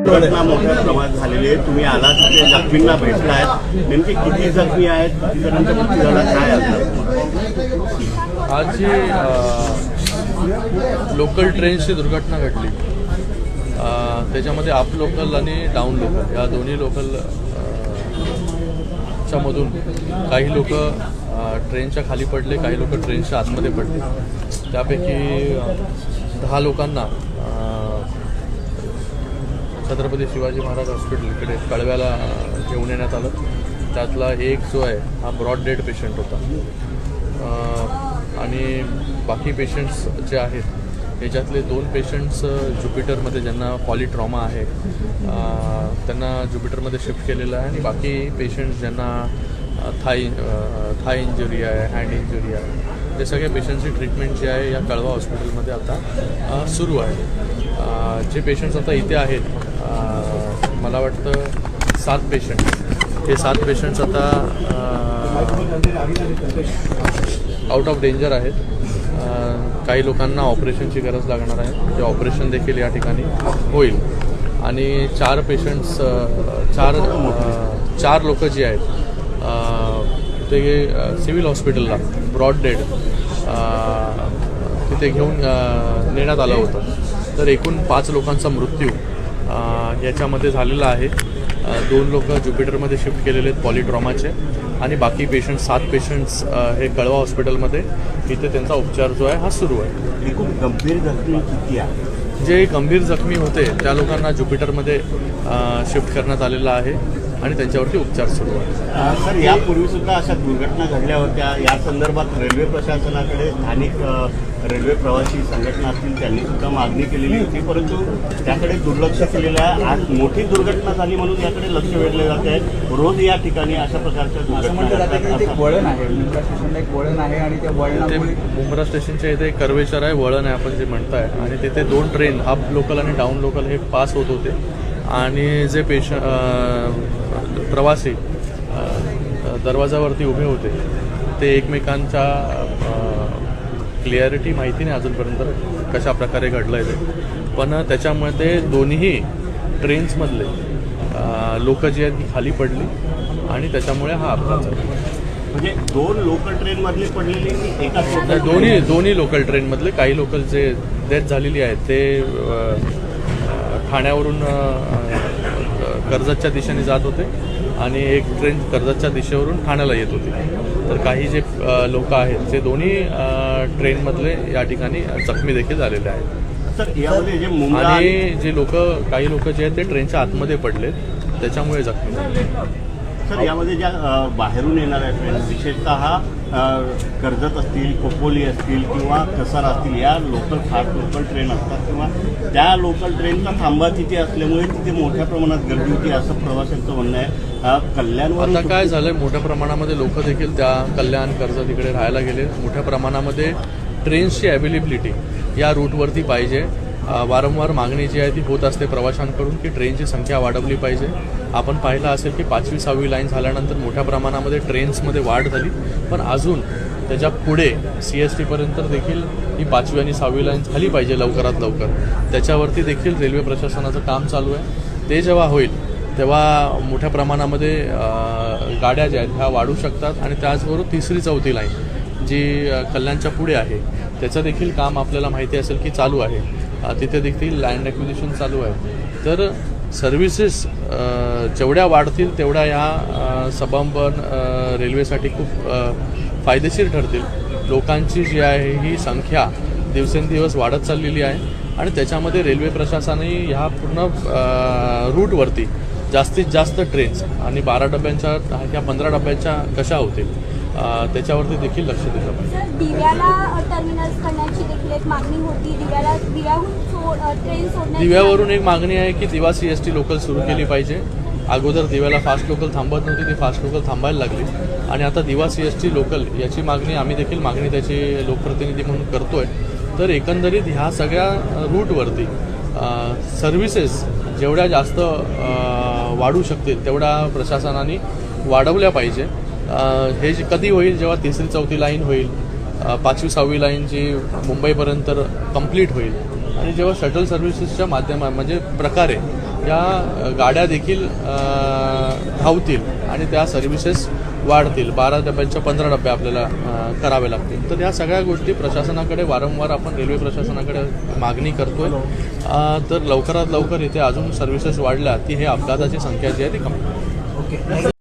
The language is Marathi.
दुर्घटना मोठ्या प्रमाणात झालेली आहे. तुम्ही आला तिथे जखमींना भेटलात, नेमके किती जखमी आहेत, किती जणांचा मृत्यू झाला, काय आज जी लोकल ट्रेनची दुर्घटना घडली त्याच्यामध्ये अप लोकल आणि डाऊन लोकल या दोन्ही लोकल च्या मधून काही लोक ट्रेनच्या खाली पडले, काही लोक ट्रेनच्या आतमध्ये पडले. त्यापैकी 10 लोकांना छत्रपती शिवाजी महाराज हॉस्पिटल इकडे कळव्याला घेऊन येण्यात आलं. त्यातला एक जो आहे हा ब्रॉड डेड पेशंट होता आणि बाकी पेशंट्स जे आहेत याच्यातले 2 पेशंट्स ज्युपिटरमध्ये ज्यांना पॉलिट्रॉमा आहे त्यांना ज्युपिटरमध्ये शिफ्ट केलेलं आहे आणि बाकी पेशंट्स ज्यांना थाय इंजुरी आहे, हँड इंजुरी आहे, ते सगळ्या पेशंटची ट्रीटमेंट जी आहे या कळवा हॉस्पिटलमध्ये आता सुरू आहे. जे पेशंट्स आता इथे आहेत मला वाटतं 7 पेशंट्स, हे 7 पेशंट्स आता आउट ऑफ डेंजर आहेत. काही लोकांना ऑपरेशनची गरज लागणार आहे, ते ऑपरेशन देखील या ठिकाणी होईल. आणि 4 पेशंट्स चार लोक जी आहेत ते सिव्हिल हॉस्पिटलला ब्रॉड डेड तिथे घेऊन नेण्यात आलं होतं. तर एकूण 5 लोकांचा मृत्यू याच्यामध्ये झालेला आहे. 2 लोक ज्युपिटरमध्ये शिफ्ट केलेले आहेत पॉलिट्रॉमाचे आणि बाकी पेशंट 7 पेशंट्स हे कळवा हॉस्पिटलमध्ये इथे त्यांचा उपचार जो आहे हा सुरू आहे. एकूण गंभीर जखमी किती आहे? जे गंभीर जखमी होते त्या लोकांना ज्युपिटरमध्ये शिफ्ट करण्यात आलेलं आहे आणि त्यांच्यावरती उपचार सुरू आहे. सर, यापूर्वी सुद्धा अशा दुर्घटना घडल्या होत्या. या संदर्भात रेल्वे प्रशासनाकडे स्थानिक रेल्वे प्रवासी संघटना असतील त्यांनी सुद्धा मागणी केलेली होती, परंतु त्याकडे दुर्लक्ष केलेलं आहे. आज मोठी दुर्घटना झाली म्हणून याकडे लक्ष वेधले जाते आहे. रोज या ठिकाणी अशा प्रकारच्या दुर्घटना वळण आहे, मुंब्रा स्टेशनला एक वळण आहे आणि त्या वळणामुळे मुंब्रा स्टेशनच्या इथे एक कर्वेचर आहे, वळण आहे आपण जे म्हणताय, आणि तिथे 2 ट्रेन अप लोकल आणि डाऊन लोकल हे पास होत होते आणि जे प्रवासी दरवाजावरती उभे होते ते एकमेकांच्या क्लिअरिटी माहिती नाही अजूनपर्यंत कशा प्रकारे घडलं आहे ते, पण त्याच्यामध्ये दोन्ही ट्रेन्समधले लोक जी आहेत ती खाली पडली आणि त्याच्यामुळे हा अपघात झाला. म्हणजे 2 लोकल ट्रेनमधले पडलेले एका दोन्ही लोकल ट्रेनमधले काही लोकल जे डेथ झालेली आहेत ते ठाण्यावरून कर्जतच्या दिशेने जात होते आणि एक ट्रेन कर्जतच्या दिशेवरून ठाण्याला येत होती. तर काही जे लोक आहेत ते दोन्ही ट्रेनमधले या ठिकाणी जखमी देखील झालेले आहेत. सर, यामध्ये जे आणि जे काही लोक जे आहेत ते ट्रेनच्या आतमध्ये पडले त्याच्यामुळे जखमी झाले. सर, यामध्ये ज्या बाहेरून येणाऱ्या ट्रेन विशेषतः कर्जत असतील, खोपोली असतील किंवा कसार असतील, या फास्ट लोकल ट्रेन असतात किंवा त्या लोकल ट्रेनचा थांबा तिथे असल्यामुळे तिथे मोठ्या प्रमाणात गर्दी होती असं प्रवाशांचं म्हणणं आहे. कल्याणवर आता काय झालंय, मोठ्या प्रमाणामध्ये लोक देखील त्या कल्याण कर्जत तिकडे राहायला गेले. मोठ्या प्रमाणामध्ये ट्रेन्सची अवेलेबिलिटी या रूटवरती पाहिजे. वारंवार मागणी जी आहे ती होत असते प्रवाशांकडून की ट्रेनची संख्या वाढवली पाहिजे. आपण पाहिलं असेल की 5वी 6वी लाईन झाल्यानंतर मोठ्या प्रमाणामध्ये ट्रेन्समध्ये वाढ झाली, पण अजून त्याच्या पुढे CST पर्यंत देखील ही 5वी आणि 6वी लाईन झाली पाहिजे लवकरात लवकर. त्याच्यावरती देखील रेल्वे प्रशासनाचं काम चालू आहे. ते जेव्हा होईल तेव्हा मोठ्या प्रमाणामध्ये गाड्या ज्या आहेत ह्या वाढू शकतात आणि त्याचबरोबर 3री 4थी लाईन जी कल्याणच्या पुढे आहे त्याचं देखील काम आपल्याला माहिती असेल की चालू आहे. तिथे देखील लँड ॲक्विजिशन चालू आहे. तर सर्व्हिसेस जेवढ्या वाढतील तेवढ्या ह्या सबअर्बन रेल्वेसाठी खूप फायदेशीर ठरतील. लोकांची जी आहे ही संख्या दिवसेंदिवस वाढत चाललेली आहे आणि त्याच्यामध्ये रेल्वे प्रशासनाने ह्या पूर्ण रूटवरती जास्तीत जास्त ट्रेन्स आणि 12 डब्यांच्या ह्या 15 डब्यांच्या कशा होतील त्याच्यावरती देखील लक्ष दिलं पाहिजे. दिव्याला टर्मिनल्स करण्याची देखील एक मागणी होती. दिव्यावरून एक मागणी आहे की दिवा CST लोकल सुरू केली पाहिजे. अगोदर दिव्याला फास्ट लोकल थांबत नव्हती, ती फास्ट लोकल थांबायला लागली आणि आता दिवा CST लोकल याची मागणी आम्ही देखील त्याची लोकप्रतिनिधी म्हणून करतोय. तर एकंदरीत ह्या सगळ्या रूटवरती सर्व्हिसेस जेवढ्या जास्त वाढू शकतील तेवढ्या प्रशासनाने वाढवल्या पाहिजे. हे कधी होईल, जेव्हा 3री 4थी लाईन होईल, 5वी 6वी लाईन जी मुंबईपर्यंत कंप्लीट होईल आणि जेव्हा शटल सर्व्हिसेसच्या म्हणजे प्रकारे या गाड्या देखील धावतील आणि त्या सर्व्हिसेस वाढतील, 12 डब्यांच्या 15 डबे आपल्याला करावे लागतील. तर या सगळ्या गोष्टी प्रशासनाकडे वारंवार आपण रेल्वे प्रशासनाकडे मागणी करतोय. तर लवकरात लवकर इथे अजून सर्व्हिसेस वाढल्या की हे अपघाताची संख्या जी आहे ती कमी होईल. ओके